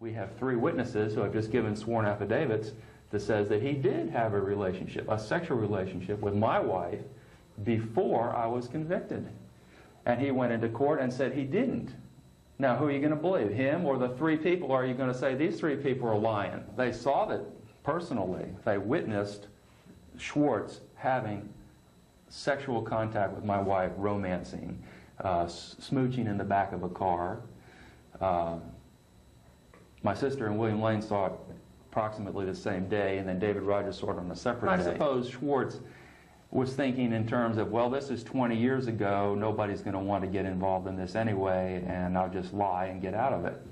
We have 3 witnesses who have just given sworn affidavits that says that he did have a relationship, a sexual relationship with my wife before I was convicted. And he went into court and said he didn't. Now, who are you going to believe, him or the 3 people? Or are you going to say these 3 people are lying? They saw that personally. They witnessed Schwartz having sexual contact with my wife, romancing, smooching in the back of a car. My sister and William Lane saw it approximately the same day, and then David Rogers saw it on a separate day. I suppose Schwartz was thinking in terms of, well, this is 20 years ago, nobody's going to want to get involved in this anyway, and I'll just lie and get out of it.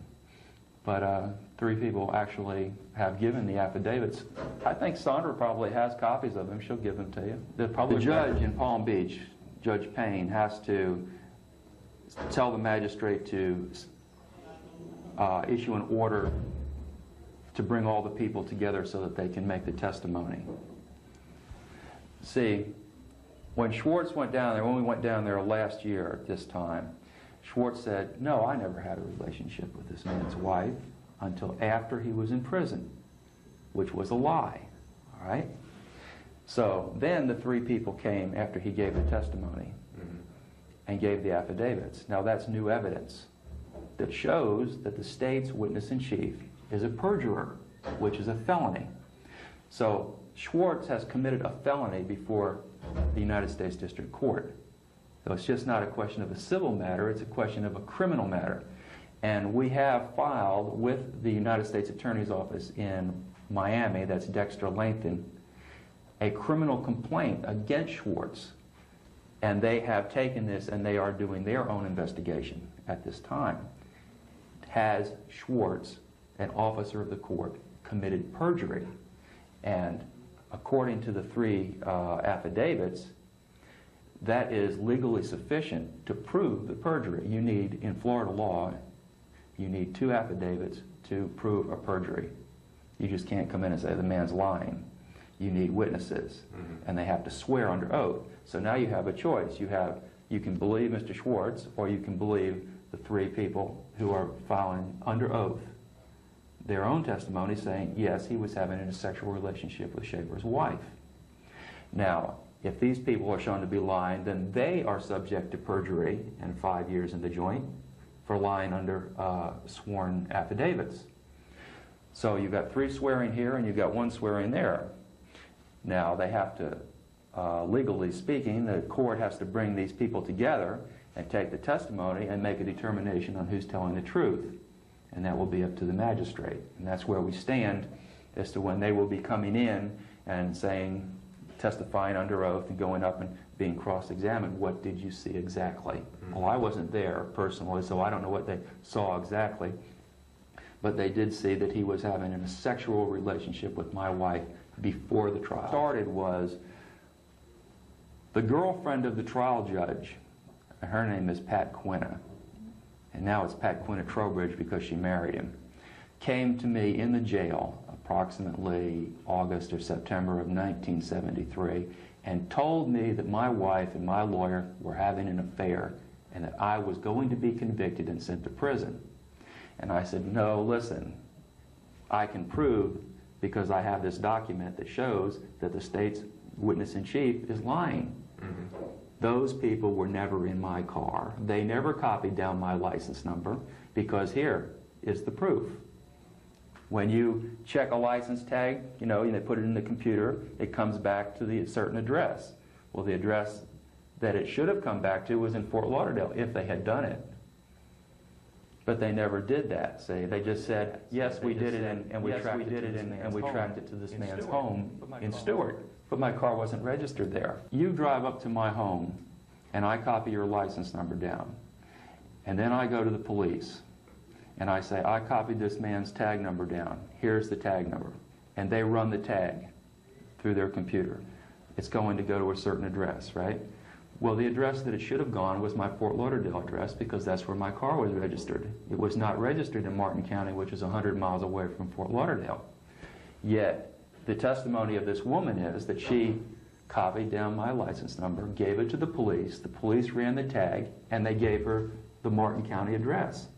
But 3 people actually have given the affidavits. I think Sandra probably has copies of them. She'll give them to you. The judge in Palm Beach, Judge Payne, has to tell the magistrate to issue an order to bring all the people together so that they can make the testimony. See, when Schwartz went down there, when we went down there last year at this time, Schwartz said, no, I never had a relationship with this man's wife until after he was in prison, which was a lie, all right? So then the 3 people came after he gave the testimony and gave the affidavits. Now that's new evidence that shows that the state's witness-in-chief is a perjurer, which is a felony. So Schwartz has committed a felony before the United States District Court. So it's just not a question of a civil matter, it's a question of a criminal matter. And we have filed with the United States Attorney's Office in Miami, that's Dexter Langton, a criminal complaint against Schwartz. And they have taken this and they are doing their own investigation at this time. Has Schwartz, an officer of the court, committed perjury? And according to the 3 affidavits, that is legally sufficient to prove the perjury. You need, in Florida law, you need 2 affidavits to prove a perjury. You just can't come in and say the man's lying. You need witnesses, and they have to swear under oath. So now you have a choice. You can believe Mr. Schwartz, or you can believe the 3 people who are filing under oath their own testimony saying, yes, he was having a sexual relationship with Schaefer's wife. Now, if these people are shown to be lying, then they are subject to perjury and 5 years in the joint for lying under sworn affidavits. So you've got 3 swearing here and you've got 1 swearing there. Now they have to, legally speaking, the court has to bring these people together and take the testimony and make a determination on who's telling the truth. And that will be up to the magistrate. And that's where we stand as to when they will be coming in and saying, testifying under oath and going up and being cross-examined. What did you see exactly? Well, I wasn't there personally, so I don't know what they saw exactly. But they did see that he was having a sexual relationship with my wife before the trial. What started was the girlfriend of the trial judge, her name is Pat Quinna, and now it's Pat Quinna Trowbridge because she married him, came to me in the jail approximately August or September of 1973 and told me that my wife and my lawyer were having an affair and that I was going to be convicted and sent to prison. And I said, no, listen, I can prove, because I have this document that shows that the state's witness-in-chief is lying. Those people were never in my car. They never copied down my license number, because here is the proof. When you check a license tag, you know, and they put it in the computer, it comes back to the certain address. Well, the address that it should have come back to was in Fort Lauderdale, if they had done it. But they never did that. See, they just said, yes, we did it, and we tracked it to this man's home in Stewart. But my car wasn't registered there. You drive up to my home, and I copy your license number down. And then I go to the police, and I say, I copied this man's tag number down. Here's the tag number. And they run the tag through their computer. It's going to go to a certain address, right? Well, the address that it should have gone was my Fort Lauderdale address, because that's where my car was registered. It was not registered in Martin County, which is 100 miles away from Fort Lauderdale. Yet, the testimony of this woman is that she copied down my license number, gave it to the police ran the tag, and they gave her the Martin County address.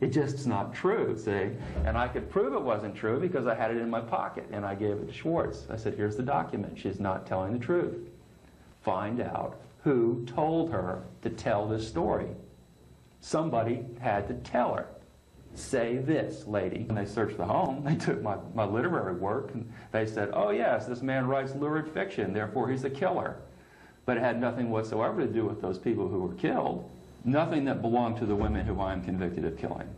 It just's not true, see? And I could prove it wasn't true because I had it in my pocket, and I gave it to Schwartz. I said, here's the document. She's not telling the truth. Find out who told her to tell this story. Somebody had to tell her. Say this, lady. When they searched the home, they took my literary work, and they said, oh yes, this man writes lurid fiction, therefore he's a killer. But it had nothing whatsoever to do with those people who were killed. Nothing that belonged to the women who I am convicted of killing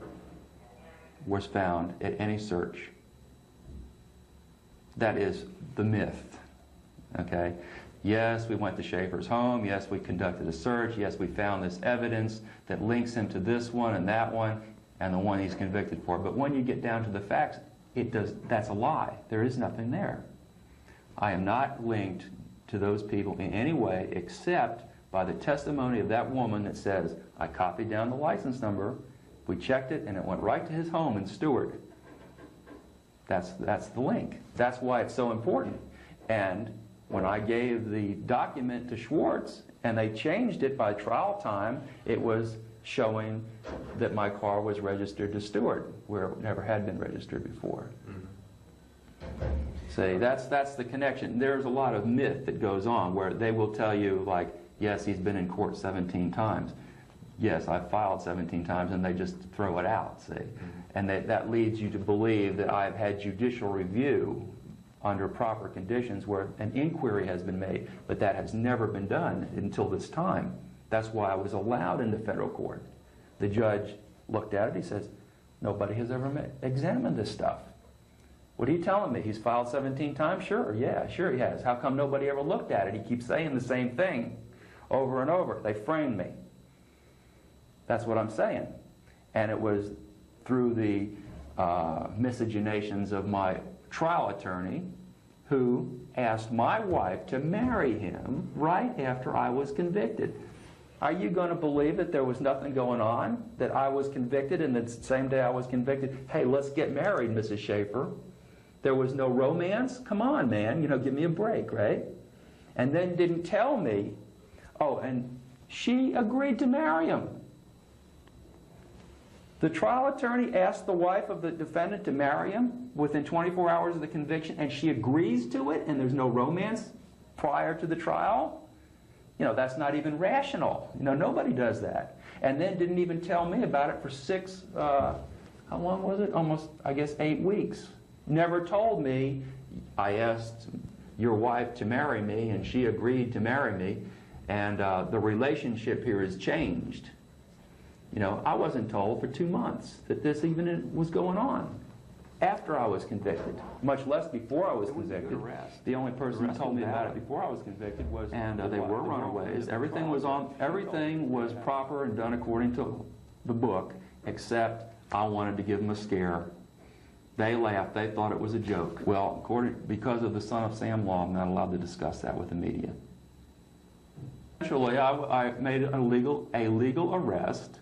was found at any search. That is the myth, okay? Yes, we went to Schaefer's home. Yes, we conducted a search. Yes, we found this evidence that links him to this one and that one and the one he's convicted for. But when you get down to the facts, that's a lie. There is nothing there. I am not linked to those people in any way except by the testimony of that woman that says, I copied down the license number, we checked it, and it went right to his home in Stewart. That's the link. That's why it's so important. And when I gave the document to Schwartz, and they changed it by trial time, it was showing that my car was registered to Stewart, where it never had been registered before. See, that's the connection. There's a lot of myth that goes on where they will tell you, like, yes, he's been in court 17 times. Yes, I filed 17 times, and they just throw it out, see. And that leads you to believe that I've had judicial review under proper conditions where an inquiry has been made, but that has never been done until this time. That's why I was allowed into federal court. The judge looked at it, he says, nobody has ever examined this stuff. What are you telling me? He's filed 17 times? Sure, yeah, sure he has. How come nobody ever looked at it? He keeps saying the same thing over and over. They framed me. That's what I'm saying. And it was through the miscegenations of my trial attorney who asked my wife to marry him right after I was convicted. Are you going to believe that there was nothing going on? That I was convicted, and the same day I was convicted, hey, let's get married, Mrs. Schaefer. There was no romance? Come on, man, you know, give me a break, right? And then didn't tell me, oh, and she agreed to marry him. The trial attorney asked the wife of the defendant to marry him within 24 hours of the conviction, and she agrees to it, and there's no romance prior to the trial? You know, that's not even rational. You know, nobody does that. And then didn't even tell me about it for how long was it? Almost, I guess, 8 weeks. Never told me, I asked your wife to marry me, and she agreed to marry me, and the relationship here has changed. You know, I wasn't told for 2 months that this even was going on after I was convicted, much less before I was convicted. The only person who told me about it before I was convicted was, and they were runaways. Everything was proper and done according to the book, except I wanted to give them a scare. They laughed. They thought it was a joke. Well, because of the Son of Sam law, I'm not allowed to discuss that with the media. Eventually, I made a legal arrest,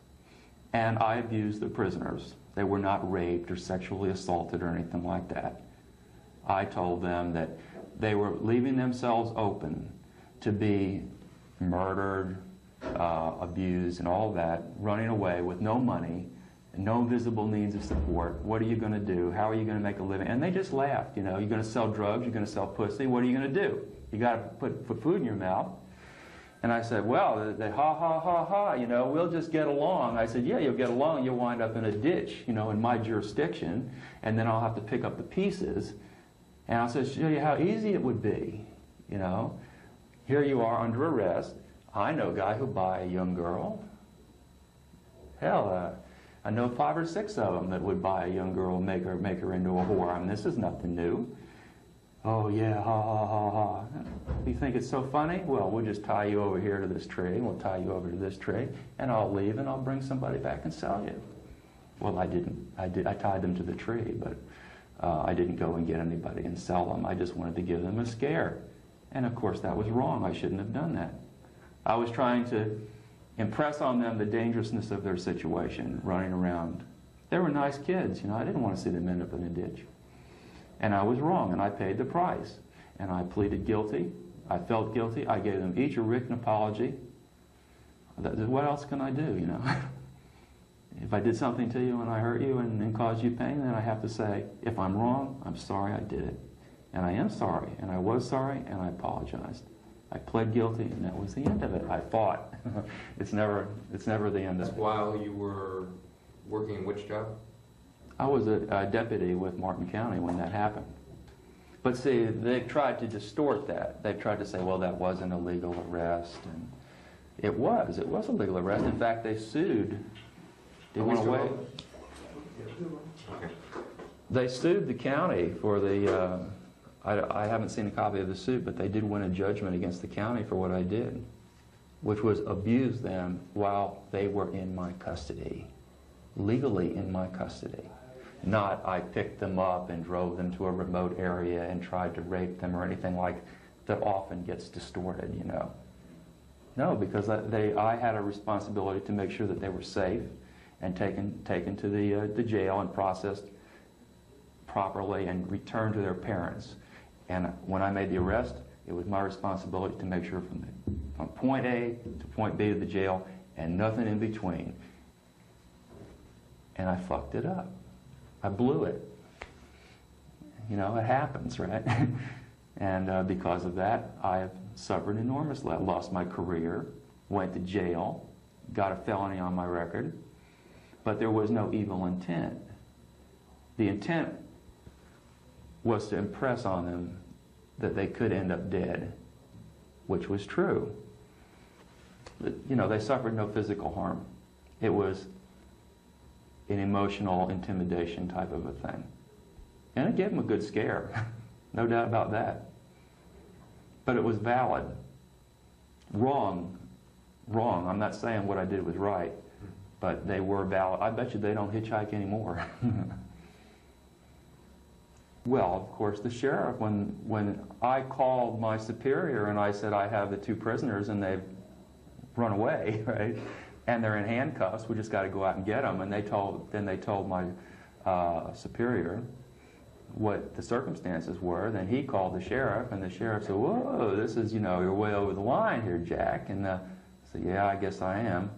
and I abused the prisoners. They were not raped or sexually assaulted or anything like that. I told them that they were leaving themselves open to be murdered, abused, and all that, running away with no money, no visible means of support. What are you going to do? How are you going to make a living? And they just laughed. You know, you're going to sell drugs, you're going to sell pussy, what are you going to do? You got to put food in your mouth. And I said, well, they ha, ha, ha, ha, you know, we'll just get along. I said, yeah, you'll get along, you'll wind up in a ditch, you know, in my jurisdiction, and then I'll have to pick up the pieces. And I'll just show you how easy it would be, you know. Here you are under arrest. I know a guy who'll buy a young girl. Hell, I know 5 or 6 of them that would buy a young girl and make her into a whore. I mean, this is nothing new. Oh, yeah, ha, ha, ha, ha. You think it's so funny? Well, we'll just tie you over here to this tree, and we'll tie you over to this tree, and I'll leave, and I'll bring somebody back and sell you. Well, I didn't. I tied them to the tree, but I didn't go and get anybody and sell them. I just wanted to give them a scare. And, of course, that was wrong. I shouldn't have done that. I was trying to impress on them the dangerousness of their situation, running around. They were nice kids, you know. I didn't want to see them end up in a ditch. And I was wrong, and I paid the price. And I pleaded guilty. I felt guilty. I gave them each a written apology. What else can I do, you know? If I did something to you and I hurt you and caused you pain, then I have to say, if I'm wrong, I'm sorry I did it. And I am sorry, and I was sorry, and I apologized. I pled guilty, and that was the end of it. I fought. It's never the end of it. While you were working in which job? I was a deputy with Martin County when that happened. But see, they tried to distort that. They tried to say, well, that wasn't a legal arrest. And it was a legal arrest. In fact, they sued. They went away. Okay. They sued the county for the, I haven't seen a copy of the suit, but they did win a judgment against the county for what I did, which was abuse them while they were in my custody, legally in my custody. Not I picked them up and drove them to a remote area and tried to rape them or anything like that often gets distorted, you know. No, because I had a responsibility to make sure that they were safe and taken to the jail and processed properly and returned to their parents. And when I made the arrest, it was my responsibility to make sure from point A to point B to the jail and nothing in between. And I fucked it up. I blew it. You know, it happens, right? And because of that, I have suffered enormously. I lost my career, went to jail, got a felony on my record, but there was no evil intent. The intent was to impress on them that they could end up dead, which was true. You know, they suffered no physical harm. It was an emotional intimidation type of a thing. And it gave them a good scare, no doubt about that. But it was valid. Wrong. I'm not saying what I did was right, but they were valid. I bet you they don't hitchhike anymore. Well, of course, the sheriff, when I called my superior and I said I have the two prisoners and they've run away, right? And they're in handcuffs, we just got to go out and get them. And then they told my superior what the circumstances were. Then he called the sheriff, and the sheriff said, whoa, this is, you know, you're way over the line here, Jack. And I said, yeah, I guess I am.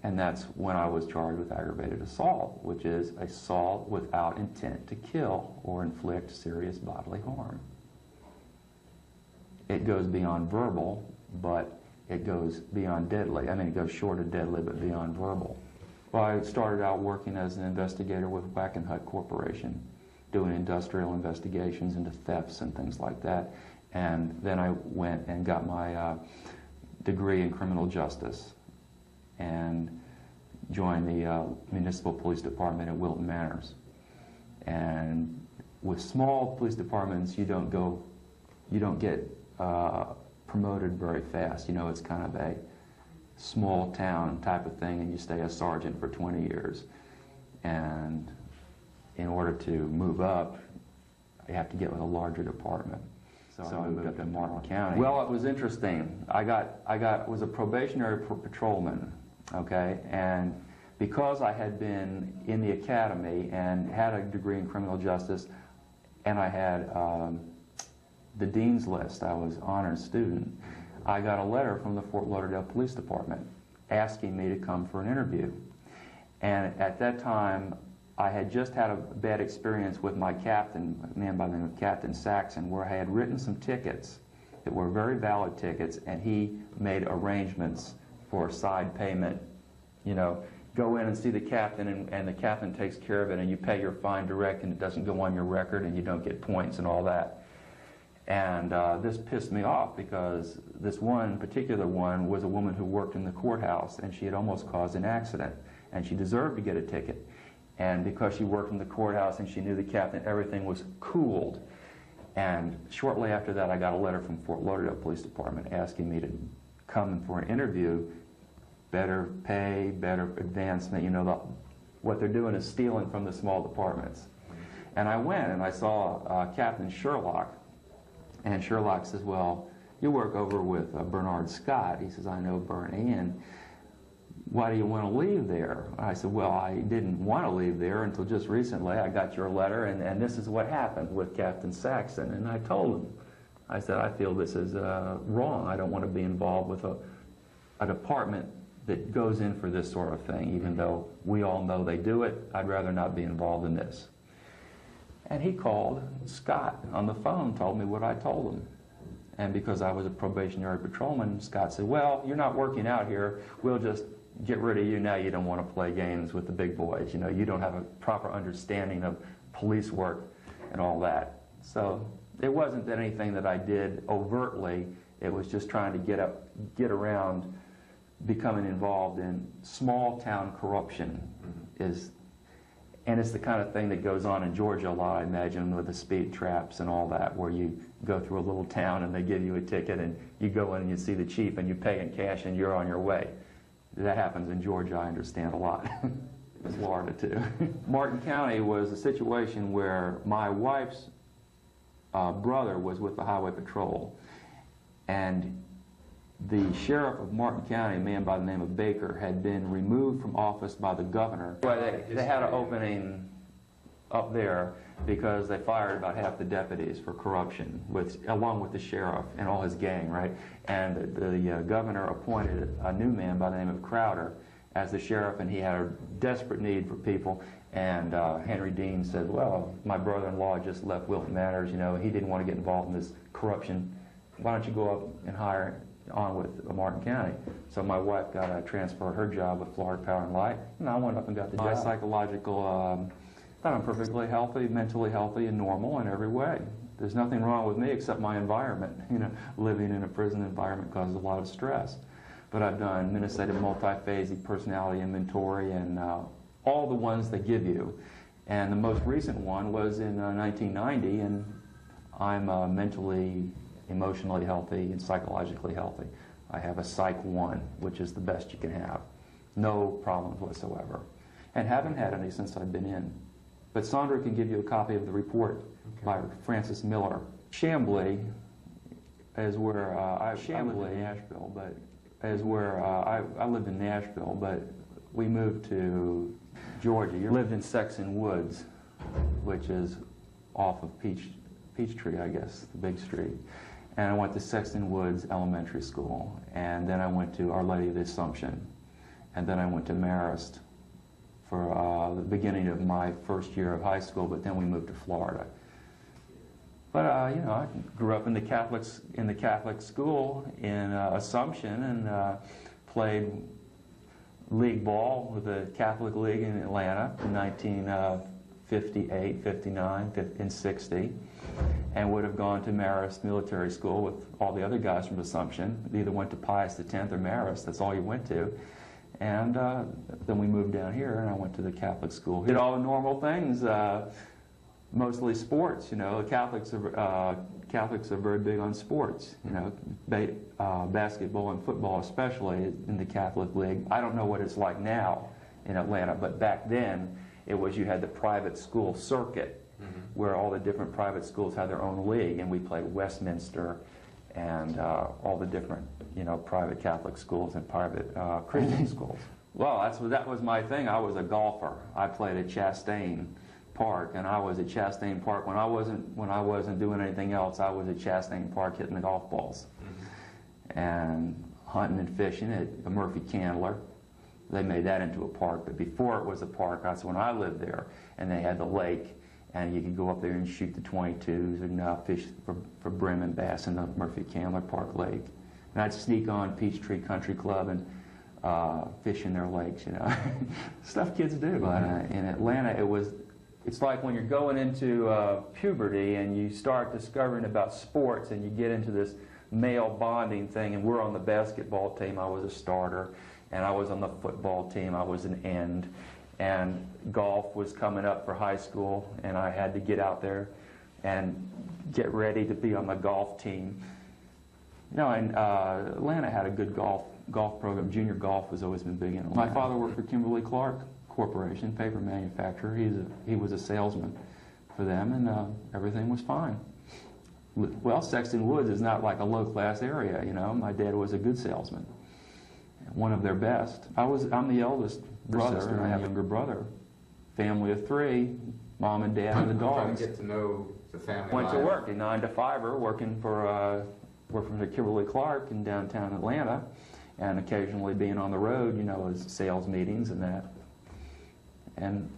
And that's when I was charged with aggravated assault, which is assault without intent to kill or inflict serious bodily harm. It goes beyond verbal, but it goes beyond deadly. I mean, it goes short of deadly, but beyond verbal. Well, I started out working as an investigator with Wackenhut Corporation, doing industrial investigations into thefts and things like that. And then I went and got my degree in criminal justice and joined the municipal police department at Wilton Manors. And with small police departments, you don't get promoted very fast. You know, it's kind of a small town type of thing, and you stay a sergeant for 20 years. And in order to move up, you have to get with a larger department. So I moved up to Martin County. Well, it was interesting. I was a probationary patrolman, okay? And because I had been in the academy and had a degree in criminal justice, and I had the dean's list, I was honors student, I got a letter from the Fort Lauderdale Police Department asking me to come for an interview. And at that time, I had just had a bad experience with my captain, a man by the name of Captain Saxon, where I had written some tickets that were very valid tickets, and he made arrangements for side payment. You know, go in and see the captain, and the captain takes care of it, and you pay your fine direct, and it doesn't go on your record, and you don't get points and all that. And this pissed me off because this one particular one was a woman who worked in the courthouse, and she had almost caused an accident, and she deserved to get a ticket. And because she worked in the courthouse and she knew the captain, everything was cooled. And shortly after that, I got a letter from Fort Lauderdale Police Department asking me to come for an interview, better pay, better advancement. You know, what they're doing is stealing from the small departments. And I went and I saw Captain Sherlock. And Sherlock says, well, you work over with Bernard Scott. He says, I know Bernie, and why do you want to leave there? I said, well, I didn't want to leave there until just recently. I got your letter, and this is what happened with Captain Saxon. And I told him, I said, I feel this is wrong. I don't want to be involved with a department that goes in for this sort of thing, even though we all know they do it. I'd rather not be involved in this. And he called Scott on the phone, told me what I told him. And because I was a probationary patrolman, Scott said, well, you're not working out here. We'll just get rid of you now. You don't want to play games with the big boys. You know, you don't have a proper understanding of police work and all that. So it wasn't anything that I did overtly. It was just trying to get around becoming involved in small town corruption. And it's the kind of thing that goes on in Georgia a lot, I imagine, with the speed traps and all that, where you go through a little town and they give you a ticket and you go in and you see the chief and you pay in cash and you're on your way. That happens in Georgia, I understand, a lot. Florida, too. Martin County was a situation where my wife's brother was with the Highway Patrol, and the sheriff of Martin County, a man by the name of Baker, had been removed from office by the governor. Well, they had an opening up there because they fired about half the deputies for corruption, along with the sheriff and all his gang, right? And the governor appointed a new man by the name of Crowder as the sheriff, and he had a desperate need for people. And Henry Dean said, well, my brother-in-law just left Wilton Manors, you know, he didn't want to get involved in this corruption. Why don't you go up and hire on with Martin County? So my wife got a transfer her job with Florida Power and Light, and I went up and got the job. My psychological, thought I'm perfectly healthy, mentally healthy, and normal in every way. There's nothing wrong with me except my environment. You know, living in a prison environment causes a lot of stress. But I've done Minnesota multiphasic personality inventory and all the ones they give you. And the most recent one was in 1990, and I'm mentally, emotionally healthy and psychologically healthy. I have a Psych 1, which is the best you can have. No problems whatsoever. And haven't had any since I've been in. But Sandra can give you a copy of the report by Francis Miller. Chamblee is where I lived in Nashville, but I lived in Nashville, but we moved to Georgia. You lived in Sexton Woods, which is off of Peachtree, I guess, the big street. And I went to Sexton Woods Elementary School, and then I went to Our Lady of the Assumption, and then I went to Marist for the beginning of my first year of high school, but then we moved to Florida. But you know, I grew up in the Catholic school in Assumption, and played league ball with the Catholic League in Atlanta in 1958, 59, and 60, and would have gone to Marist Military School with all the other guys from Assumption. They either went to Pius X or Marist. That's all you went to. And then we moved down here, and I went to the Catholic school. Did all the normal things, mostly sports. You know, Catholics are very big on sports. You know, basketball and football, especially in the Catholic League. I don't know what it's like now in Atlanta, but back then it was you had the private school circuit, where all the different private schools had their own league, and we played Westminster and all the different, you know, private Catholic schools and private Christian schools. Well, that was my thing. I was a golfer. I played at Chastain Park, and I was at Chastain Park when I wasn't doing anything else. I was at Chastain Park hitting the golf balls and hunting and fishing at Murphy Candler. They made that into a park, but before it was a park, that's when I lived there, and they had the lake. And you could go up there and shoot the 22s and fish for brim and bass in the Murphy Candler Park Lake. And I'd sneak on Peachtree Country Club and fish in their lakes, you know. Stuff kids do. But in Atlanta, it's like when you're going into puberty and you start discovering about sports and you get into this male bonding thing, and we're on the basketball team. I was a starter, and I was on the football team. I was an end. And golf was coming up for high school, and I had to get out there and get ready to be on the golf team. You know, and Atlanta had a good golf program. Junior golf has always been big in Atlanta. My father worked for Kimberly-Clark Corporation, paper manufacturer. He was a salesman for them, and everything was fine. Well, Sexton Woods is not like a low-class area, you know. My dad was a good salesman, one of their best. I'm the eldest brother, and I have a younger brother. Family of 3, mom and dad and the dogs. Trying to get to know the family. Went to work, a 9 to 5er, working for Kimberly-Clark in downtown Atlanta, and occasionally being on the road, you know, as sales meetings and that. And,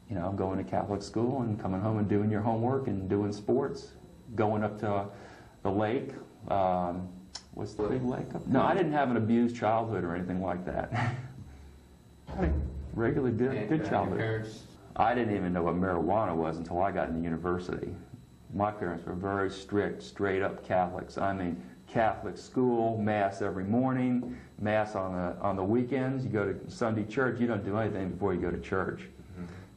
you know, going to Catholic school and coming home and doing your homework and doing sports, going up to the lake. What's the big lake up? No, I didn't have an abused childhood or anything like that. I had a regularly good childhood. I didn't even know what marijuana was until I got into university. My parents were very strict, straight-up Catholics. I mean, Catholic school, Mass every morning, Mass on the weekends. You go to Sunday church, you don't do anything before you go to church.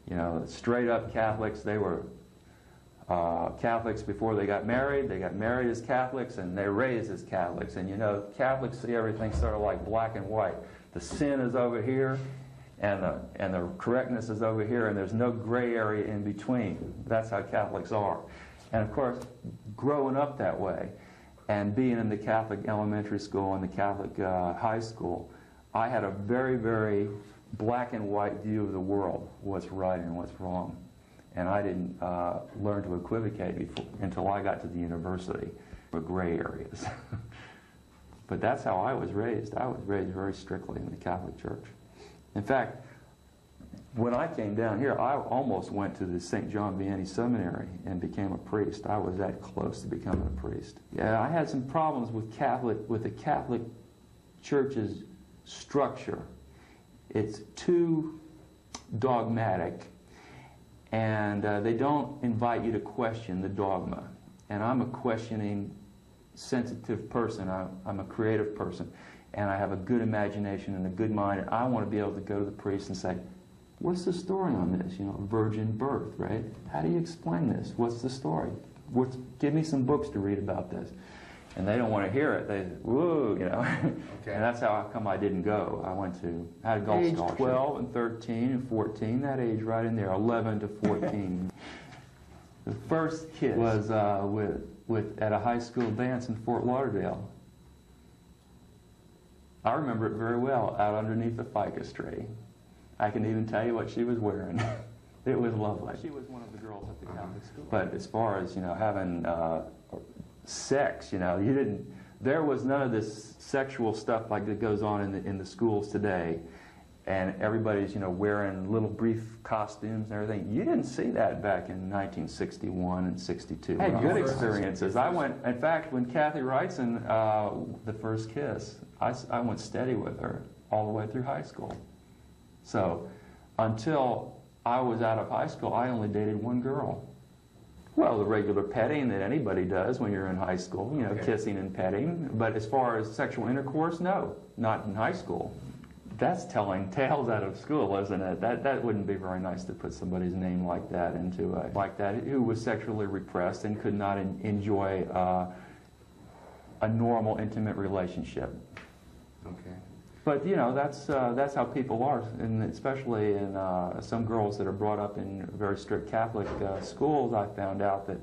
You know, straight-up Catholics. They were Catholics before they got married as Catholics, and they raised as Catholics. And you know, Catholics see everything sort of like black and white. The sin is over here, and the correctness is over here, and there's no gray area in between. That's how Catholics are. And of course, growing up that way, and being in the Catholic elementary school and the Catholic high school, I had a very, very black and white view of the world, what's right and what's wrong. And I didn't learn to equivocate until I got to the university, the gray areas. But that's how I was raised. I was raised very strictly in the Catholic Church. In fact, when I came down here, I almost went to the St. John Vianney Seminary and became a priest. I was that close to becoming a priest. Yeah, I had some problems with the Catholic Church's structure. It's too dogmatic, and they don't invite you to question the dogma. And I'm a questioning, sensitive person. I'm a creative person, and I have a good imagination and a good mind, and I want to be able to go to the priest and say, what's the story on this? You know, virgin birth, right? How do you explain this? What's the story? Give me some books to read about this. And they don't want to hear it. They, woo, you know. Okay. And that's how come I didn't go. I had a golf scholarship. 12 and 13 and 14, that age right in there, 11 to 14. The first kiss was at a high school dance in Fort Lauderdale. I remember it very well, out underneath the ficus tree. I can even tell you what she was wearing. It was lovely. She was one of the girls at the Catholic school. But as far as, you know, having sex, you know, there was none of this sexual stuff like that goes on in the schools today. And everybody's, you know, wearing little brief costumes and everything. You didn't see that back in 1961 and 62. I had good experiences. I went, in fact, when Kathy Wrightson, the first kiss, I went steady with her all the way through high school. So until I was out of high school, I only dated one girl. Well, the regular petting that anybody does when you're in high school, you know, okay. Kissing and petting. But as far as sexual intercourse, no, not in high school. That's telling tales out of school, isn't it? That wouldn't be very nice to put somebody's name like that into who was sexually repressed and could not enjoy a normal, intimate relationship. Okay. But you know, that's how people are, and especially in some girls that are brought up in very strict Catholic schools. I found out that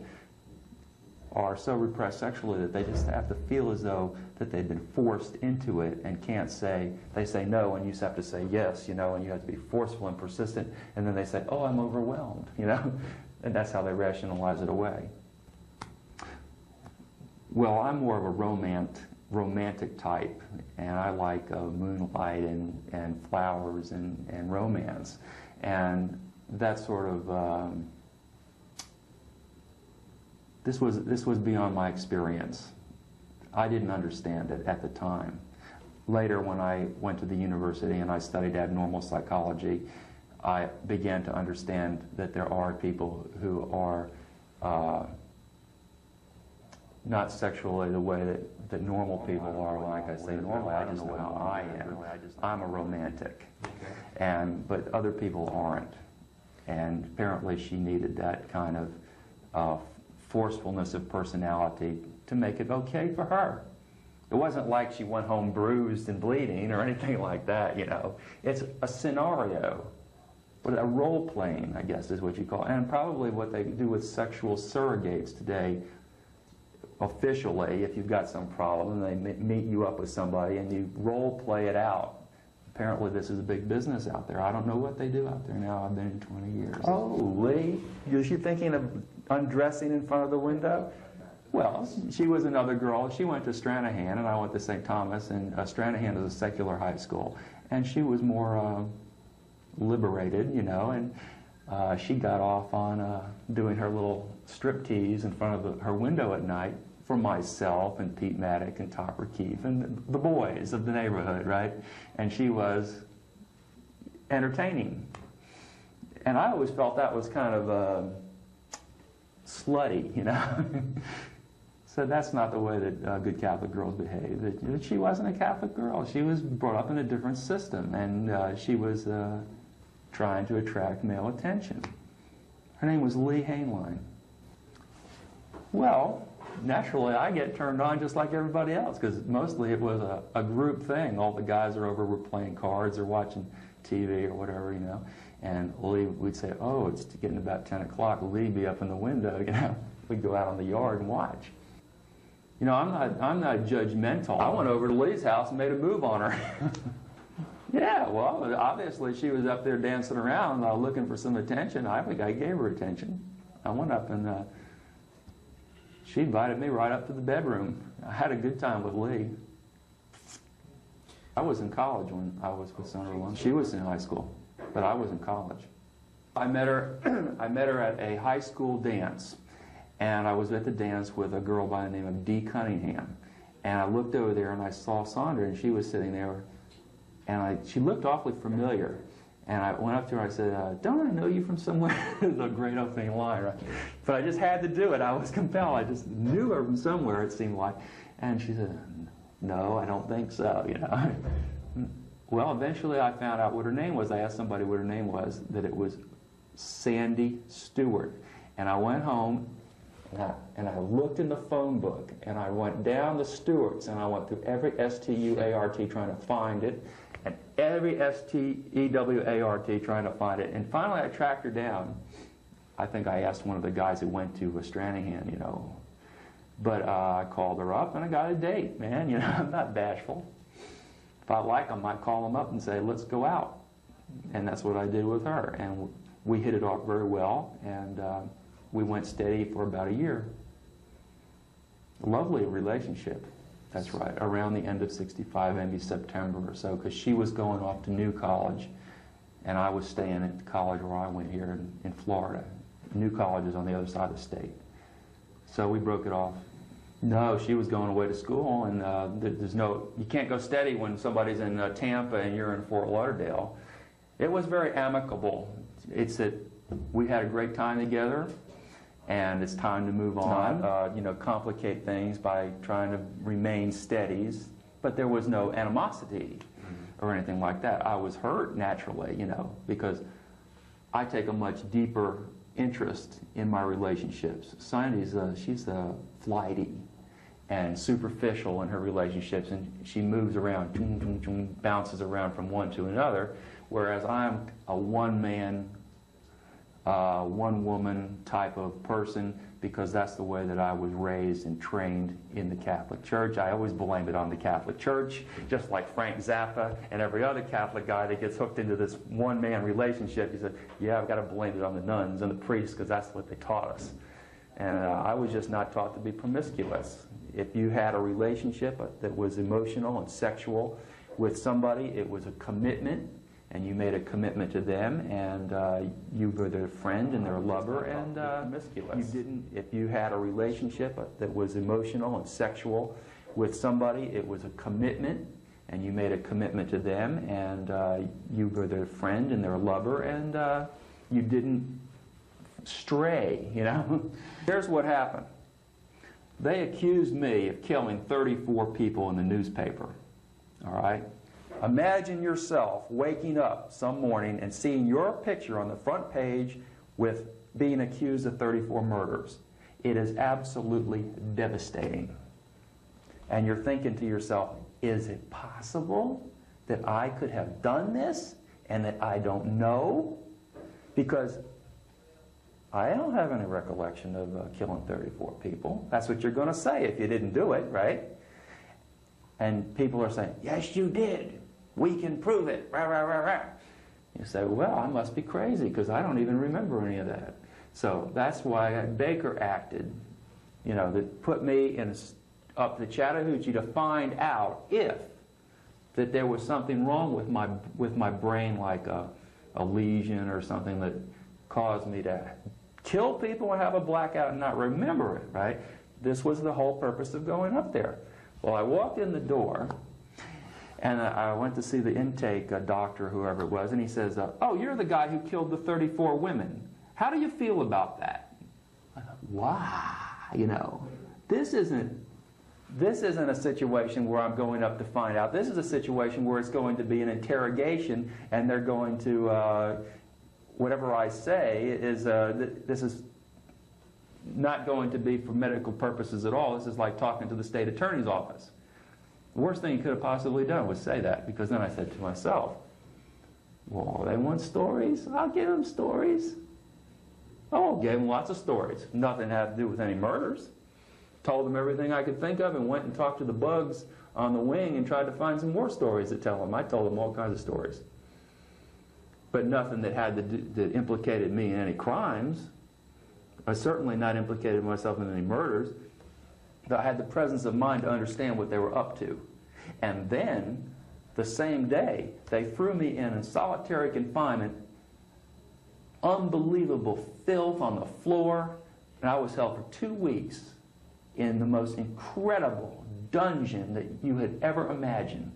are so repressed sexually that they just have to feel as though that they've been forced into it and can't say, they say no and you just have to say yes, you know, and you have to be forceful and persistent, and then they say, oh, I'm overwhelmed, you know, and that's how they rationalize it away. Well, I'm more of a romantic type, and I like moonlight and flowers and romance, and that sort of this was beyond my experience. I didn't understand it at the time. Later, when I went to the university and I studied abnormal psychology, I began to understand that there are people who are not sexually the way that normal people are. Like I say, normally I just know how I am. I'm a romantic, but other people aren't. And apparently she needed that kind of forcefulness of personality to make it okay for her. It wasn't like she went home bruised and bleeding or anything like that, you know. It's a scenario, but a role playing, I guess, is what you call it. And probably what they do with sexual surrogates today, officially, if you've got some problem, they meet you up with somebody and you role play it out. Apparently this is a big business out there. I don't know what they do out there now. I've been in 20 years. Oh, Leigh, is she thinking of undressing in front of the window? Well, she was another girl. She went to Stranahan, and I went to St. Thomas, and Stranahan is a secular high school. And she was more liberated, you know, and she got off on doing her little striptease in front of her window at night for myself and Pete Maddock and Topper Keefe and the boys of the neighborhood, right? And she was entertaining. And I always felt that was kind of slutty, you know. So that's not the way that good Catholic girls behave. That she wasn't a Catholic girl. She was brought up in a different system, and she was trying to attract male attention. Her name was Leigh Hainline. Well, naturally I get turned on just like everybody else, because mostly it was a group thing. All the guys are over, were playing cards or watching TV or whatever, you know. And Leigh, we'd say, oh, it's getting about 10 o'clock. Leigh'd be up in the window, you know. We'd go out on the yard and watch. You know, I'm not judgmental. I went over to Leigh's house and made a move on her. Yeah, well, obviously she was up there dancing around looking for some attention. I think I gave her attention. I went up and she invited me right up to the bedroom. I had a good time with Leigh. I was in college when I was with Sunderland. She was in high school, but I was in college. I met her at a high school dance. And I was at the dance with a girl by the name of Dee Cunningham. And I looked over there and I saw Sandra, and she was sitting there. And she looked awfully familiar. And I went up to her and I said, don't I know you from somewhere? It was a great opening line, right? But I just had to do it. I was compelled. I just knew her from somewhere, it seemed like. And she said, no, I don't think so, you know. Well, eventually I found out what her name was. I asked somebody what her name was, that it was Sandy Stewart. And I went home, and I looked in the phone book, and I went down the Stewarts, and I went through every S-T-U-A-R-T trying to find it, and every S-T-E-W-A-R-T trying to find it. And finally I tracked her down. I think I asked one of the guys who went to Stranahan, you know. But I called her up, and I got a date, man. You know, I'm not bashful. If I like them, I might call them up and say, let's go out. And that's what I did with her. And we hit it off very well, and we went steady for about a year. A lovely relationship, that's right, around the end of '65, maybe September or so, because she was going off to New College, and I was staying at the college where I went here in Florida. New College is on the other side of the state. So we broke it off. No, she was going away to school, and you can't go steady when somebody's in Tampa and you're in Fort Lauderdale. It was very amicable. It's that we had a great time together, and it's time to move on. You know, complicate things by trying to remain steadies, but there was no animosity or anything like that. I was hurt naturally, you know, because I take a much deeper interest in my relationships. Sandy's she's flighty and superficial in her relationships, and she moves around, bounces around from one to another, whereas I'm a one-man, one-woman type of person, because that's the way that I was raised and trained in the Catholic Church. I always blame it on the Catholic Church, just like Frank Zappa and every other Catholic guy that gets hooked into this one-man relationship. He said, yeah, I've got to blame it on the nuns and the priests, because that's what they taught us. And I was just not taught to be promiscuous. If you had a relationship that was emotional and sexual with somebody, it was a commitment, and you made a commitment to them, and you were their friend and their lover, and promiscuous. If you had a relationship that was emotional and sexual with somebody, it was a commitment, and you made a commitment to them, and you were their friend and their lover, and you didn't stray, you know. Here's what happened. They accused me of killing 34 people in the newspaper, all right? Imagine yourself waking up some morning and seeing your picture on the front page with being accused of 34 murders. It is absolutely devastating. And you're thinking to yourself, is it possible that I could have done this and that I don't know? Because I don't have any recollection of killing 34 people. That's what you're going to say if you didn't do it, right? And people are saying, yes, you did. We can prove it. Rah, rah, rah, rah. You say, well, I must be crazy, because I don't even remember any of that. So that's why Baker acted you know, that put me in up to Chattahoochee to find out if that there was something wrong with my brain, like a lesion or something that caused me to kill people and have a blackout and not remember it, right? This was the whole purpose of going up there. Well, I walked in the door, and I went to see the intake doctor, whoever it was, and he says, oh, you're the guy who killed the 34 women. How do you feel about that? I thought, wow, you know, this isn't a situation where I'm going up to find out. This is a situation where it's going to be an interrogation, and they're going to, whatever I say is, this is not going to be for medical purposes at all. This is like talking to the state attorney's office. The worst thing he could have possibly done was say that, because then I said to myself, well, they want stories? I'll give them stories. Oh, gave them lots of stories. Nothing had to do with any murders. Told them everything I could think of and went and talked to the bugs on the wing and tried to find some more stories to tell them. I told them all kinds of stories. But nothing that had to do, that implicated me in any crimes. I certainly not implicated myself in any murders. But I had the presence of mind to understand what they were up to. And then, the same day, they threw me in solitary confinement, unbelievable filth on the floor, and I was held for 2 weeks in the most incredible dungeon that you had ever imagined,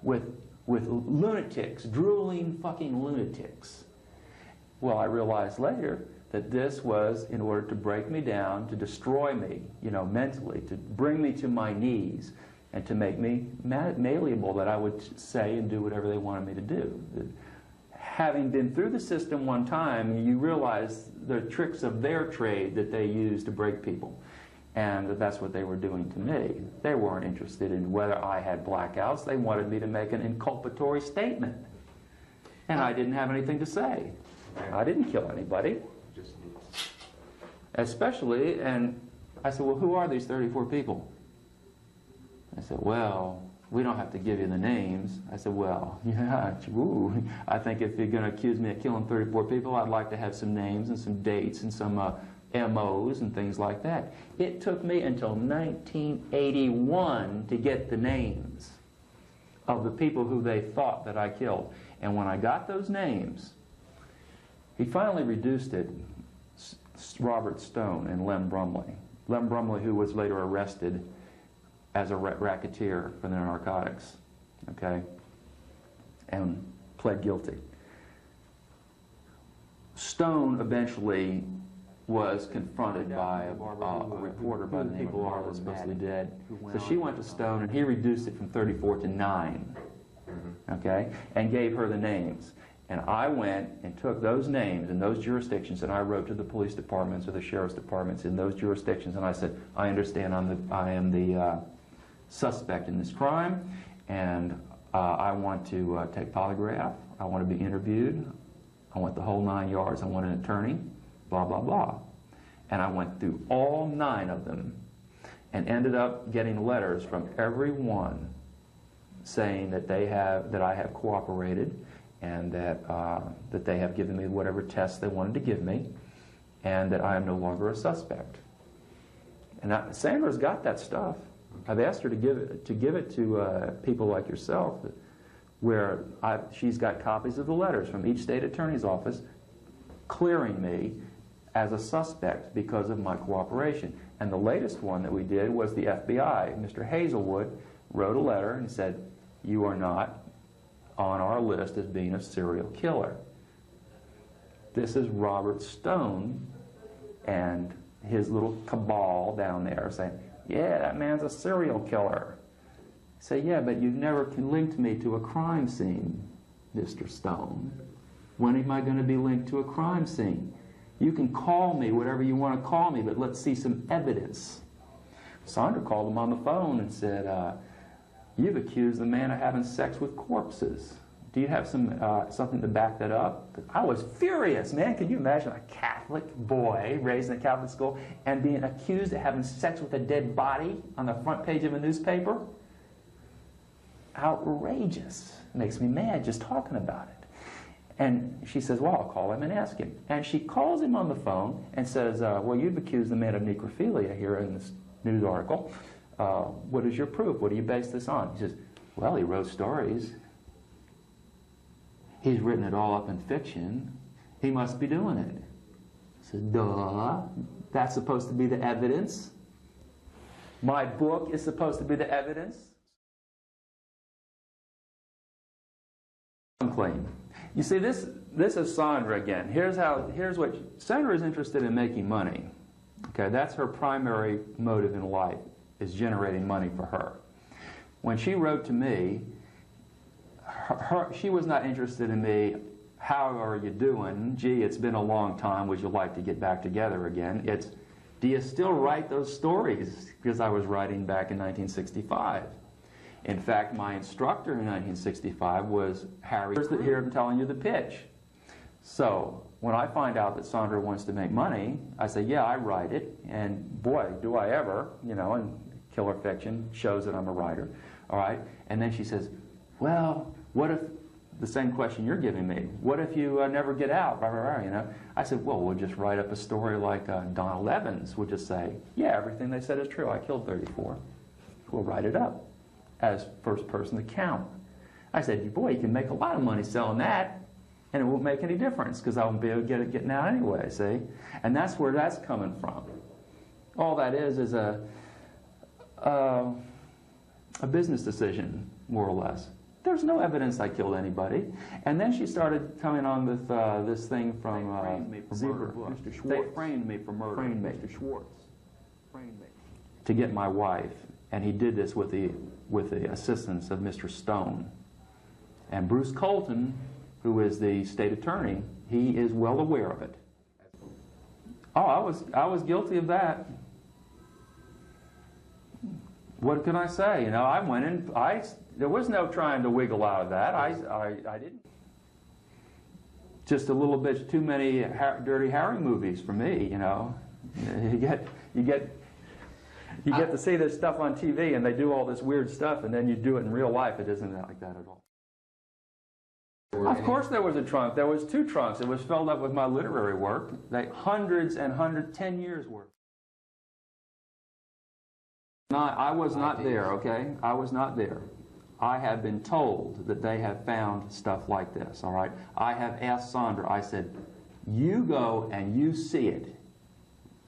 with lunatics, drooling fucking lunatics. Well, I realized later that this was in order to break me down, to destroy me, you know, mentally, to bring me to my knees, and to make me malleable, that I would say and do whatever they wanted me to do. Having been through the system one time, you realize the tricks of their trade that they use to break people. And that's what they were doing to me. They weren't interested in whether I had blackouts. They wanted me to make an inculpatory statement. And I didn't have anything to say. I didn't kill anybody. Especially, and I said, well, who are these 34 people? I said, well, we don't have to give you the names. I said, well, yeah, ooh, I think if you're going to accuse me of killing 34 people, I'd like to have some names and some dates and some MOs and things like that. It took me until 1981 to get the names of the people who they thought that I killed. And when I got those names, he finally reduced it. Robert Stone and Lem Brumley. Lem Brumley, who was later arrested as a racketeer for the narcotics, okay, and pled guilty. Stone eventually was confronted by a reporter by the name of Barbara, supposedly dead. So she went to Stone, and he reduced it from 34 to 9, okay, and gave her the names. And I went and took those names and those jurisdictions, and I wrote to the police departments or the sheriff's departments in those jurisdictions, and I said, I understand I am the suspect in this crime, and I want to take polygraph, I want to be interviewed, I want the whole 9 yards, I want an attorney, blah, blah, blah. And I went through all 9 of them and ended up getting letters from every one saying that I have cooperated, and that they have given me whatever tests they wanted to give me, and that I am no longer a suspect. And Sandra's got that stuff. I've asked her to give it to people like yourself, where she's got copies of the letters from each state attorney's office clearing me as a suspect because of my cooperation. And the latest one that we did was the FBI. Mr. Hazelwood wrote a letter and said, you are not on our list as being a serial killer. This is Robert Stone and his little cabal down there saying, yeah, that man's a serial killer. Say, yeah, but you've never linked me to a crime scene, Mr. Stone. When am I going to be linked to a crime scene? You can call me whatever you want to call me, but let's see some evidence. Sandra called him on the phone and said, you've accused the man of having sex with corpses. Do you have something to back that up? I was furious, man. Can you imagine a Catholic boy raised in a Catholic school and being accused of having sex with a dead body on the front page of a newspaper? Outrageous. Makes me mad just talking about it. And she says, well, I'll call him and ask him. And she calls him on the phone and says, well, you've accused the man of necrophilia here in this news article. What is your proof? What do you base this on? He says, well, he wrote stories. He's written it all up in fiction. He must be doing it. I said, duh. That's supposed to be the evidence. My book is supposed to be the evidence. Claim. You see, this is Sandra again. Here's what Sandra is interested in: making money. Okay, that's her primary motive in life, is generating money for her. When she wrote to me, she was not interested in me. How are you doing? Gee, it's been a long time. Would you like to get back together again? It's, do you still write those stories? Because I was writing back in 1965. In fact, my instructor in 1965 was Harry. Here I'm telling you the pitch. So when I find out that Sandra wants to make money, I say, yeah, I write it. And boy, do I ever, you know, and Killer Fiction shows that I'm a writer. All right. And then she says, well, what if, the same question you're giving me, what if you never get out? You know? I said, well, we'll just write up a story like Donald Evans would just say, yeah, everything they said is true. I killed 34. We'll write it up as first person account. I said, boy, you can make a lot of money selling that, and it won't make any difference because I won't be able to get it getting out anyway, see? And that's where that's coming from. All that is a business decision, more or less. There's no evidence I killed anybody. And then she started coming on with this thing from Zebra Book. Mr. Schwartz. They framed me for murder. Framed me. Mr. Schwartz. Framed me. To get my wife. And he did this with the assistance of Mr. Stone. And Bruce Colton, who is the state attorney, he is well aware of it. Oh, I was guilty of that. What can I say? You know, I went in, there was no trying to wiggle out of that. I didn't. Just a little bit too many Dirty Harry movies for me, you know. You get to see this stuff on TV, and they do all this weird stuff, and then you do it in real life. It isn't like that at all. Of course there was a trunk. There was 2 trunks. It was filled up with my literary work. Hundreds and hundreds, 10 years worth. I was not there, okay? I was not there. I have been told that they have found stuff like this, all right? I have asked Sandra, I said, you go and you see it.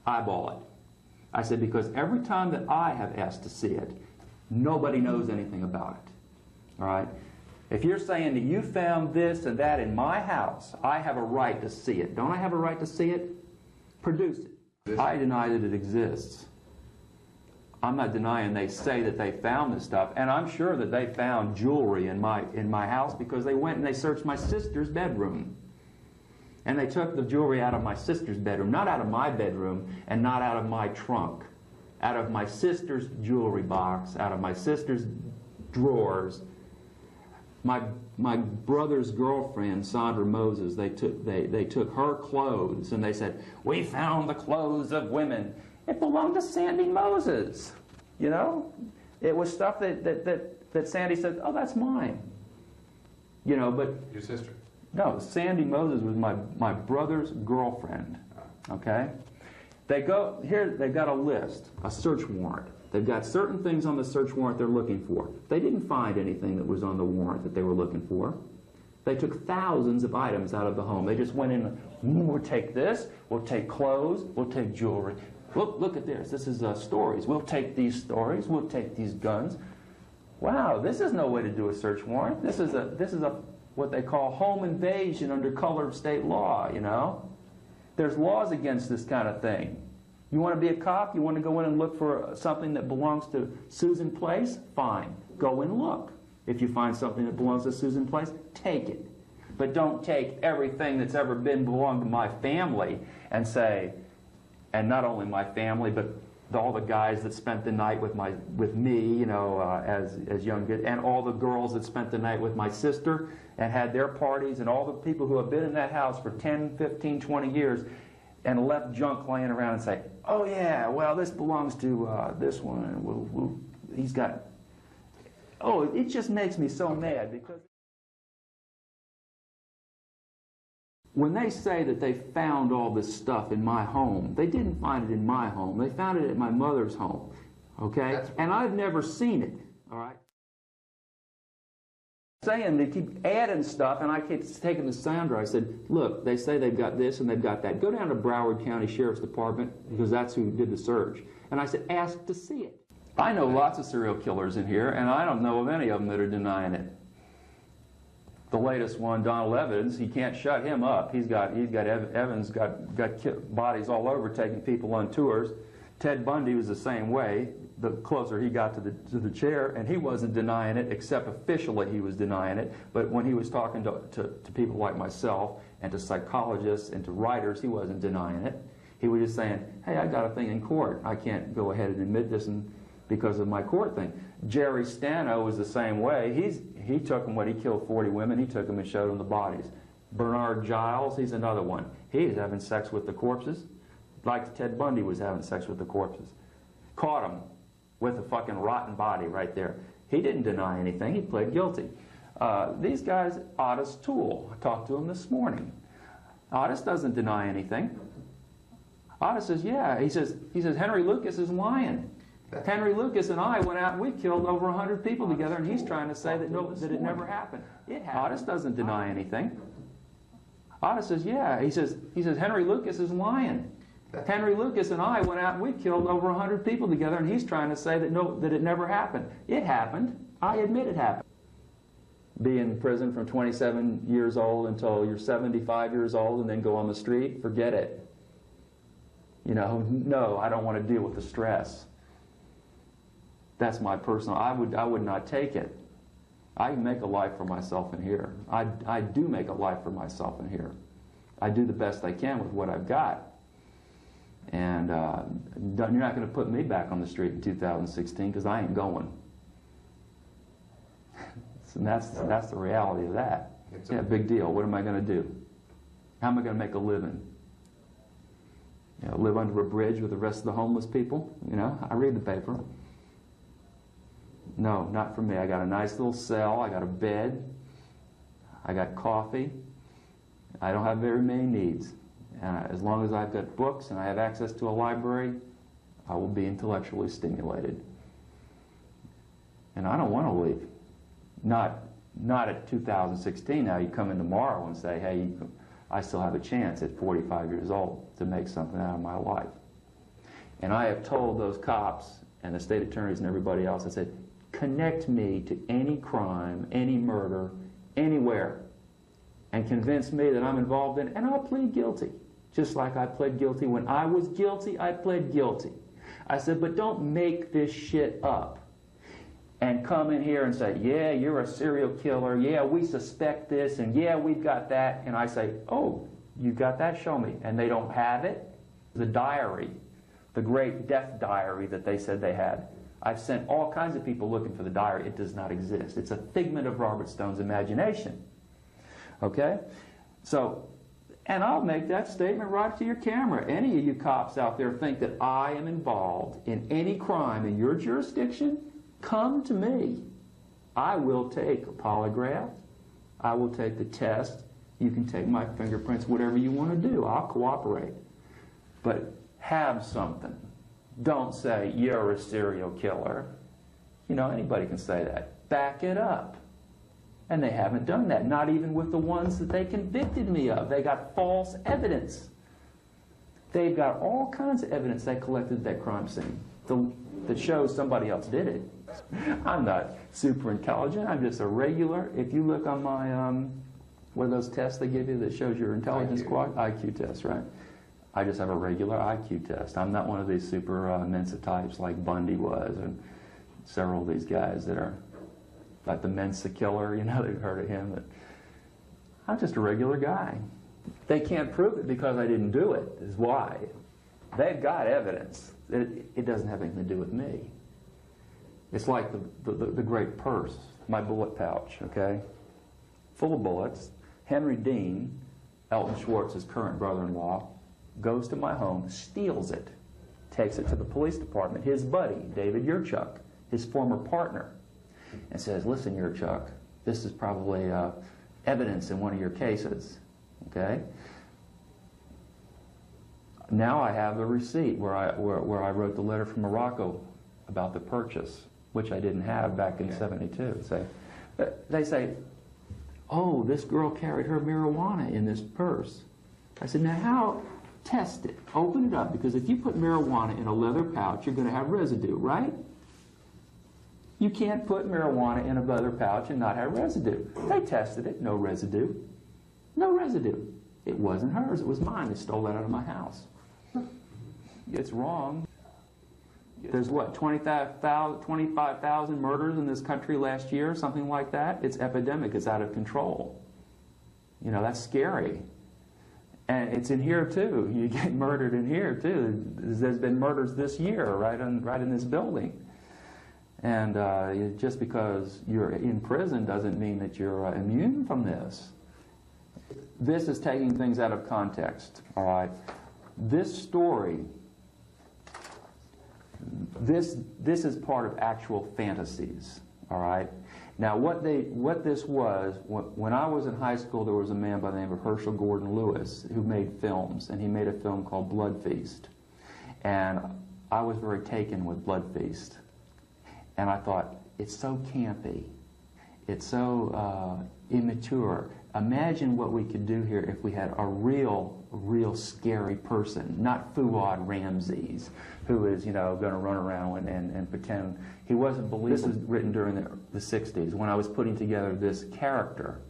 Eyeball it. I said, because every time that I have asked to see it, nobody knows anything about it. All right? If you're saying that you found this and that in my house, I have a right to see it. Don't I have a right to see it? Produce it. I deny that it exists. I'm not denying they say that they found this stuff, and I'm sure that they found jewelry in my house because they went and they searched my sister's bedroom. And they took the jewelry out of my sister's bedroom, not out of my bedroom, and not out of my trunk. Out of my sister's jewelry box, out of my sister's drawers. My brother's girlfriend, Sandra Moses, they took her clothes, and they said, we found the clothes of women. It belonged to Sandy Moses, you know? It was stuff that Sandy said, oh, that's mine. You know, but... Your sister? No, Sandy Moses was my brother's girlfriend, okay? They've got a list, a search warrant. They've got certain things on the search warrant they're looking for. They didn't find anything that was on the warrant that they were looking for. They took thousands of items out of the home. They just went in, we'll take this, we'll take clothes, we'll take jewelry. Look at this. This is stories. We'll take these stories, we'll take these guns. Wow, this is no way to do a search warrant. This is what they call home invasion under color of state law, you know? There's laws against this kind of thing. You want to be a cop? You want to go in and look for something that belongs to Susan Place? Fine. Go and look. If you find something that belongs to Susan Place, take it. But don't take everything that's ever belonged to my family and say, and not only my family, but all the guys that spent the night with me, you know, as young kids, and all the girls that spent the night with my sister and had their parties, and all the people who have been in that house for 10, 15, 20 years and left junk laying around and say, oh yeah, well, this belongs to this one, and he's got... Oh, it just makes me so mad because... when they say that they found all this stuff in my home, they didn't find it in my home. They found it at my mother's home, okay? And I've never seen it, all right? Saying they keep adding stuff, and I keep taking the sounder. I said, look, they say they've got this and they've got that. Go down to Broward County Sheriff's Department, because that's who did the search. And I said, ask to see it. I know lots of serial killers in here, and I don't know of any of them that are denying it. The latest one, Donald Evans, he can't shut him up. Evans got bodies all over, taking people on tours. Ted Bundy was the same way. The closer he got to the chair, and he wasn't denying it, except officially he was denying it. But when he was talking to people like myself and to psychologists and to writers, he wasn't denying it. He was just saying, hey, I got a thing in court. I can't go ahead and admit this because of my court thing. Jerry Stano was the same way. He took them when he killed 40 women. He took them and showed them the bodies. Bernard Giles, he's another one. He's having sex with the corpses, like Ted Bundy was having sex with the corpses. Caught him with a fucking rotten body right there. He didn't deny anything. He pled guilty. These guys, Otis Toole, I talked to him this morning. Otis doesn't deny anything. Otis says, yeah. He says Henry Lucas is lying. Henry Lucas and I went out and we killed over 100 people together, and he's trying to say that it never happened. Otis doesn't deny anything. Otis says, yeah. He says Henry Lucas is lying. Henry Lucas and I went out and we killed over 100 people together, and he's trying to say that it never happened. It happened. I admit it happened. Be in prison from 27 years old until you're 75 years old and then go on the street, forget it. You know, no, I don't want to deal with the stress. That's my personal, I would not take it. I make a life for myself in here. I do make a life for myself in here. I do the best I can with what I've got. And you're not going to put me back on the street in 2016, because I ain't going. And that's the reality of that. Yeah, big deal. What am I going to do? How am I going to make a living? You know, live under a bridge with the rest of the homeless people? You know, I read the paper. No, not for me. I got a nice little cell. I got a bed. I got coffee. I don't have very many needs. As long as I've got books and I have access to a library, I will be intellectually stimulated. And I don't want to leave. Not at 2016. Now you come in tomorrow and say, hey, I still have a chance at 45 years old to make something out of my life. And I have told those cops and the state attorneys and everybody else, I said, connect me to any crime, any murder, anywhere, and convince me that I'm involved in it, and I'll plead guilty. Just like I pled guilty when I was guilty, I pled guilty. I said, but don't make this shit up and come in here and say, yeah, you're a serial killer, yeah, we suspect this, and yeah, we've got that. And I say, oh, you've got that, show me. And they don't have it. The diary, the great death diary that they said they had. I've sent all kinds of people looking for the diary. It does not exist. It's a figment of Robert Stone's imagination. Okay? So, and I'll make that statement right to your camera. Any of you cops out there think that I am involved in any crime in your jurisdiction, come to me. I will take a polygraph. I will take the test. You can take my fingerprints, whatever you want to do. I'll cooperate. But have something. Don't say, you're a serial killer. You know, anybody can say that. Back it up. And they haven't done that, not even with the ones that they convicted me of. They got false evidence. They've got all kinds of evidence they collected at that crime scene that shows somebody else did it. I'm not super intelligent. I'm just a regular. If you look on my, what are those tests they give you that shows your intelligence squad? IQ test, right? I just have a regular IQ test. I'm not one of these super Mensa types like Bundy was, and several of these guys that are like the Mensa killer, you know, they've heard of him. But I'm just a regular guy. They can't prove it because I didn't do it, is why. They've got evidence. It doesn't have anything to do with me. It's like the great purse, my bullet pouch, okay? Full of bullets. Henry Dean, Elton Schwartz's current brother-in-law, goes to my home, steals it, takes it to the police department. His buddy, David Yurchuk, his former partner, and says, listen, Yurchuk, this is probably evidence in one of your cases. Okay? Now I have a receipt where I wrote the letter from Morocco about the purchase, which I didn't have back in '72. They say, oh, this girl carried her marijuana in this purse. I said, now how? Test it. Open it up, because if you put marijuana in a leather pouch, you're going to have residue, right? You can't put marijuana in a leather pouch and not have residue. They tested it. No residue. No residue. It wasn't hers. It was mine. They stole that out of my house. It's wrong. There's what, 25,000 murders in this country last year, something like that? It's epidemic. It's out of control. You know, that's scary. And it's in here too. You get murdered in here too. There's been murders this year right in this building. And just because you're in prison doesn't mean that you're immune from this. This is taking things out of context, all right? This story, this is part of actual fantasies, all right? Now, what this was, when I was in high school, there was a man by the name of Herschel Gordon Lewis who made films, and he made a film called Blood Feast. And I was very taken with Blood Feast. And I thought, it's so campy. It's so immature. Imagine what we could do here if we had a real scary person, not Fuad Ramses, who is, you know, going to run around and pretend he wasn't believable. This was written during the 60s when I was putting together this character.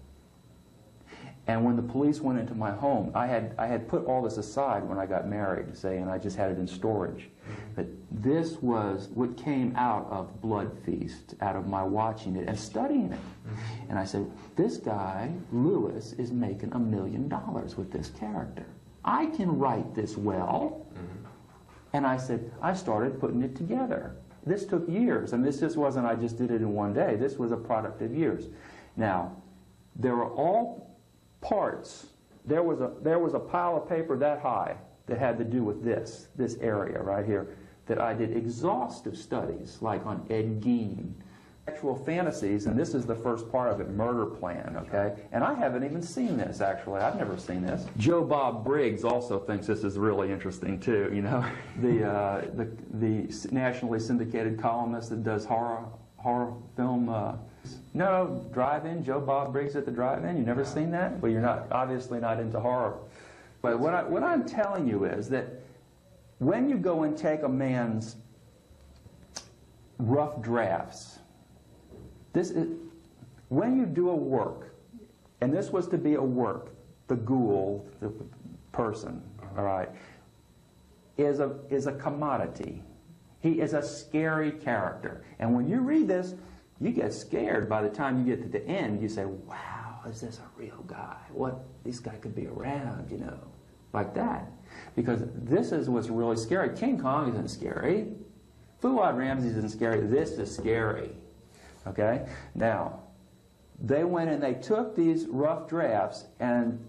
And when the police went into my home, I had put all this aside when I got married, say, and I just had it in storage. But this was what came out of Blood Feast, out of my watching it and studying it. And I said, this guy, Lewis, is making $1 million with this character. I can write this well. And I said, I started putting it together. This took years, and this just wasn't, I just did it in one day. This was a product of years. Now, there were all parts. There was a pile of paper that high that had to do with this area right here, that I did exhaustive studies, like on Ed Gein. Actual fantasies, and this is the first part of it, Murder Plan, okay? And I haven't even seen this, actually. I've never seen this. Joe Bob Briggs also thinks this is really interesting, too, you know? The nationally syndicated columnist that does horror film. No, drive-in, Joe Bob Briggs at the drive-in. You never seen that? Well, you're obviously not into horror. But what I'm telling you is that when you go and take a man's rough drafts, when you do a work, and this was to be a work, the ghoul, the person, all right, is a commodity. He is a scary character. And when you read this, you get scared. By the time you get to the end, you say, wow, is this a real guy? This guy could be around, you know, like that. Because this is what's really scary. King Kong isn't scary. Fuad Ramses isn't scary. This is scary. Okay? Now, they went and they took these rough drafts and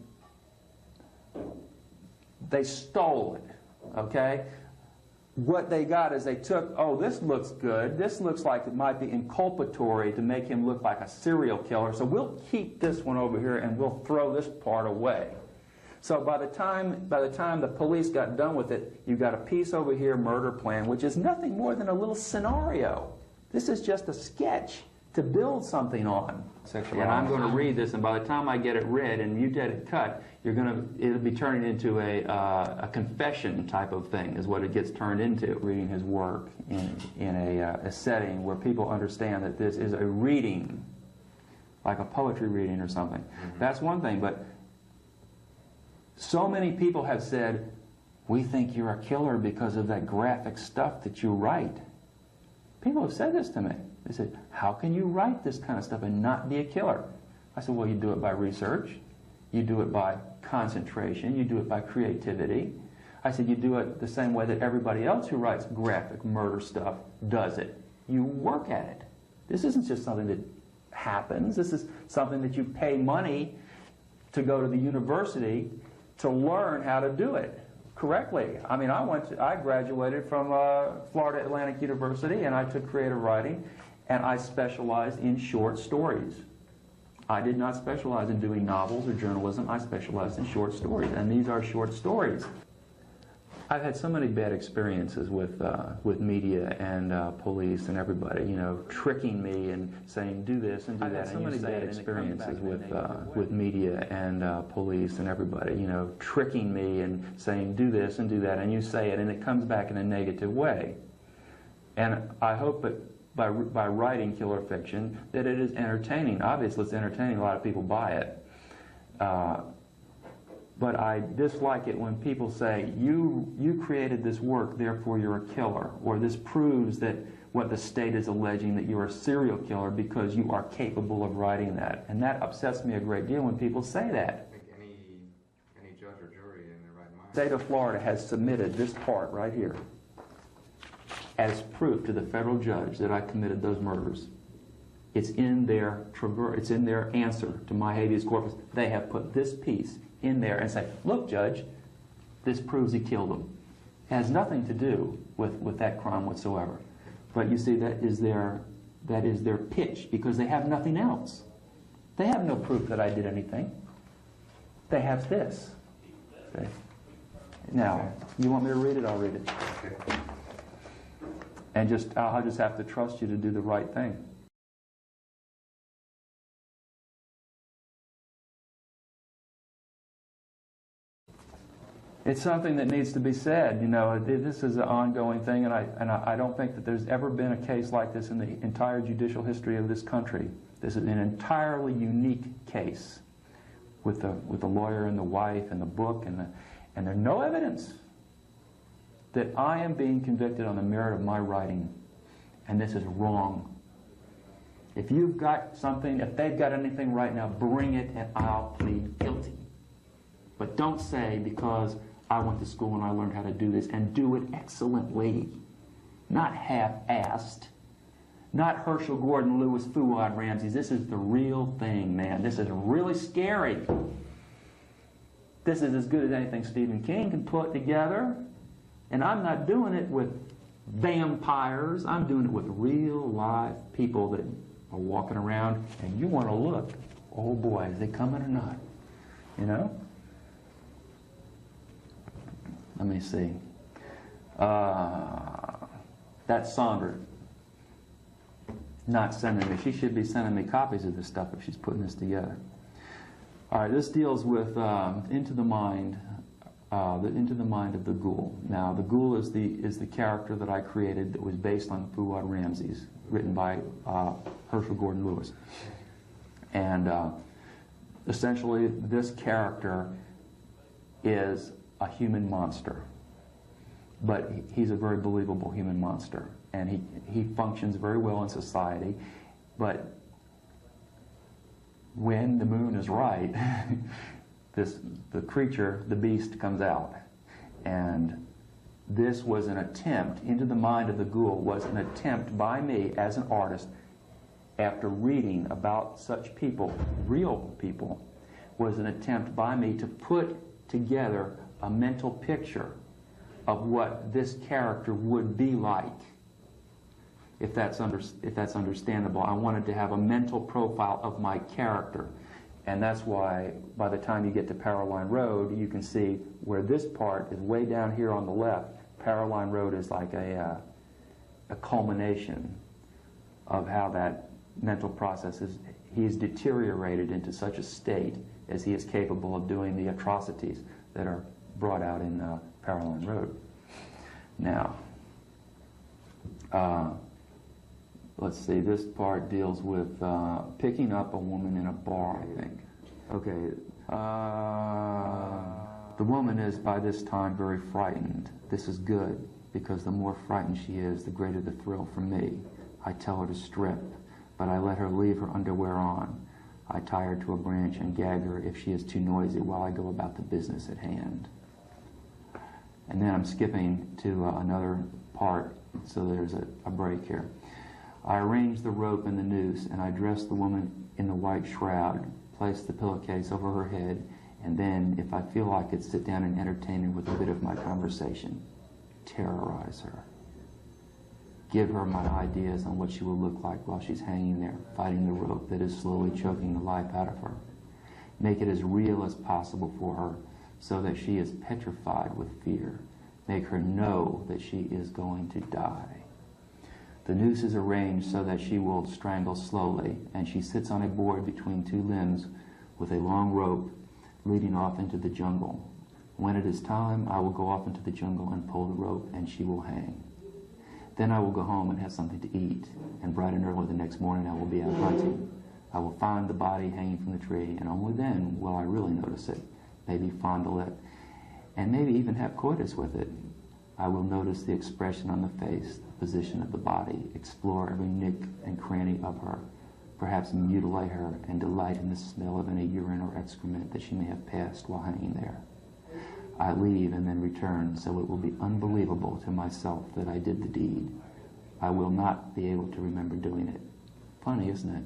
they stole it. Okay? What they got is they took, oh, this looks good. This looks like it might be inculpatory to make him look like a serial killer. So we'll keep this one over here and we'll throw this part away. So by the time the police got done with it, you got a piece over here, Murder Plan, which is nothing more than a little scenario. This is just a sketch to build something on. And I'm going to read this, and by the time I get it read and you get it cut, it'll be turning into a confession type of thing, is what it gets turned into. Reading his work in a setting where people understand that this is a reading, like a poetry reading or something. That's one thing, but so many people have said, we think you're a killer because of that graphic stuff that you write. People have said this to me. They said, how can you write this kind of stuff and not be a killer? I said, well, you do it by research. You do it by concentration. You do it by creativity. I said, you do it the same way that everybody else who writes graphic murder stuff does it. You work at it. This isn't just something that happens. This is something that you pay money to go to the university to learn how to do it correctly. I mean, I graduated from Florida Atlantic University, and I took creative writing, and I specialized in short stories. I did not specialize in doing novels or journalism. I specialized in short stories, and these are short stories. I've had so many bad experiences with media and police and everybody, you know, tricking me and saying do this and do that. I've had so many bad experiences with media and police and everybody, you know, tricking me and saying do this and do that, and you say it and it comes back in a negative way. And I hope that by writing killer fiction that it is entertaining. Obviously it's entertaining, a lot of people buy it. But I dislike it when people say, you created this work, therefore you're a killer, or this proves that what the state is alleging, that you're a serial killer because you are capable of writing that. And that upsets me a great deal when people say that. I think any judge or jury in their right mind. The state of Florida has submitted this part right here as proof to the federal judge that I committed those murders. It's in their answer to my habeas corpus. They have put this piece in there and say, look, Judge, this proves he killed him. It has nothing to do with that crime whatsoever. But you see, that is their pitch, because they have nothing else. They have no proof that I did anything. They have this. Okay. Now, you want me to read it? I'll read it. And I'll just have to trust you to do the right thing. It's something that needs to be said. You know, this is an ongoing thing, and I don't think that there's ever been a case like this in the entire judicial history of this country. This is an entirely unique case with the lawyer and the wife and the book, and there's no evidence that I am being convicted on the merit of my writing, and this is wrong. If you've got something, if they've got anything right now, bring it and I'll plead guilty. But don't say, because I went to school and I learned how to do this, and do it excellently. Not half-assed. Not Herschel Gordon Lewis Fuad Ramsey's. This is the real thing, man. This is really scary. This is as good as anything Stephen King can put together. And I'm not doing it with vampires. I'm doing it with real live people that are walking around, and you want to look. Oh boy, is they coming or not? You know? Let me see. That's Sandra not sending me. She should be sending me copies of this stuff if she's putting this together. All right, this deals with into the mind of the ghoul. Now, the ghoul is the character that I created that was based on Fuad Ramsey's, written by Herschel Gordon Lewis. And essentially, this character is a human monster, but he's a very believable human monster, and he functions very well in society. But when the moon is right, the creature, the beast, comes out. And this was an attempt, Into the Mind of the Ghoul was an attempt by me as an artist, after reading about such people, real people, was an attempt by me to put together a mental picture of what this character would be like, if that's understandable. I wanted to have a mental profile of my character, and that's why by the time you get to Paroline Road, you can see where this part is way down here on the left. Paroline Road is like a culmination of how that mental process is. He's deteriorated into such a state as he is capable of doing the atrocities that are brought out in Paroline Road. Now, let's see, this part deals with picking up a woman in a bar, I think. Okay. The woman is, by this time, very frightened. This is good, because the more frightened she is, the greater the thrill for me. I tell her to strip, but I let her leave her underwear on. I tie her to a branch and gag her if she is too noisy while I go about the business at hand. And then I'm skipping to another part, so there's a break here. I arrange the rope and the noose, and I dress the woman in the white shroud, place the pillowcase over her head, and then, if I feel like it, sit down and entertain her with a bit of my conversation. Terrorize her. give her my ideas on what she will look like while she's hanging there, fighting the rope that is slowly choking the life out of her. Make it as real as possible for her so that she is petrified with fear. Make her know that she is going to die. The noose is arranged so that she will strangle slowly, and she sits on a board between two limbs with a long rope leading off into the jungle. When it is time, I will go off into the jungle and pull the rope, and she will hang. Then I will go home and have something to eat, and bright and early the next morning I will be out hunting. I will find the body hanging from the tree, and only then will I really notice it, maybe fondle it, and maybe even have coitus with it. I will notice the expression on the face, the position of the body, explore every nook and cranny of her, perhaps mutilate her and delight in the smell of any urine or excrement that she may have passed while hanging there. I leave and then return, so it will be unbelievable to myself that I did the deed. I will not be able to remember doing it. Funny, isn't it?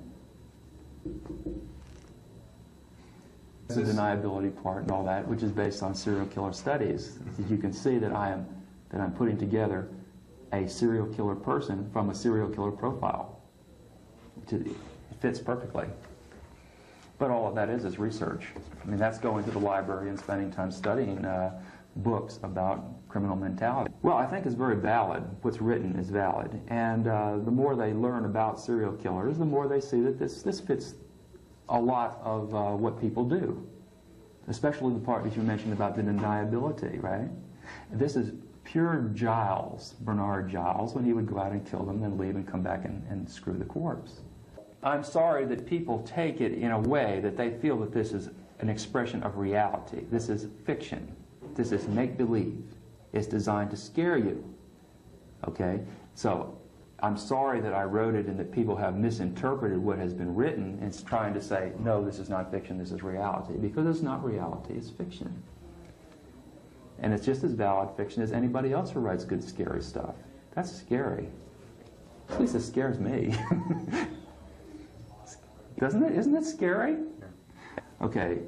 The deniability part and all that, which is based on serial killer studies. You can see that I'm putting together a serial killer person from a serial killer profile. It fits perfectly. But all of that is research. I mean, that's going to the library and spending time studying books about criminal mentality. Well, I think it's very valid. What's written is valid. And the more they learn about serial killers, the more they see that this fits a lot of what people do. Especially the part that you mentioned about the deniability, right? This is pure Giles, Bernard Giles, when he would go out and kill them, then leave and come back and screw the corpse. I'm sorry that people take it in a way that they feel that this is an expression of reality. This is fiction. This is make-believe. It's designed to scare you. Okay? So I'm sorry that I wrote it and that people have misinterpreted what has been written and trying to say, no, this is not fiction, this is reality. Because it's not reality, it's fiction. And it's just as valid fiction as anybody else who writes good, scary stuff. That's scary. At least it scares me. Doesn't it? Isn't it scary? Okay.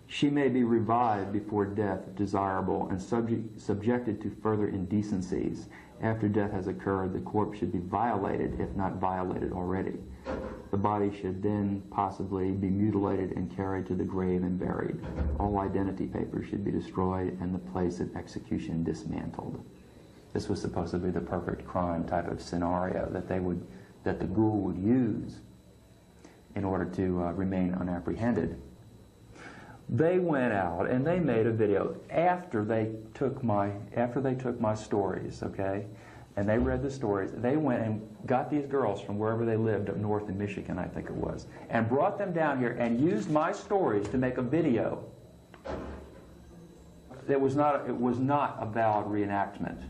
She may be revived before death, desirable, and subjected to further indecencies. After death has occurred, the corpse should be violated, if not violated already. The body should then possibly be mutilated and carried to the grave and buried. All identity papers should be destroyed and the place of execution dismantled. This was supposed to be the perfect crime type of scenario that the ghoul would use in order to remain unapprehended. They went out and they made a video after they took my stories, okay, and they read the stories. They went and got these girls from wherever they lived up north in Michigan, I think it was, and brought them down here and used my stories to make a video. It was not a valid reenactment.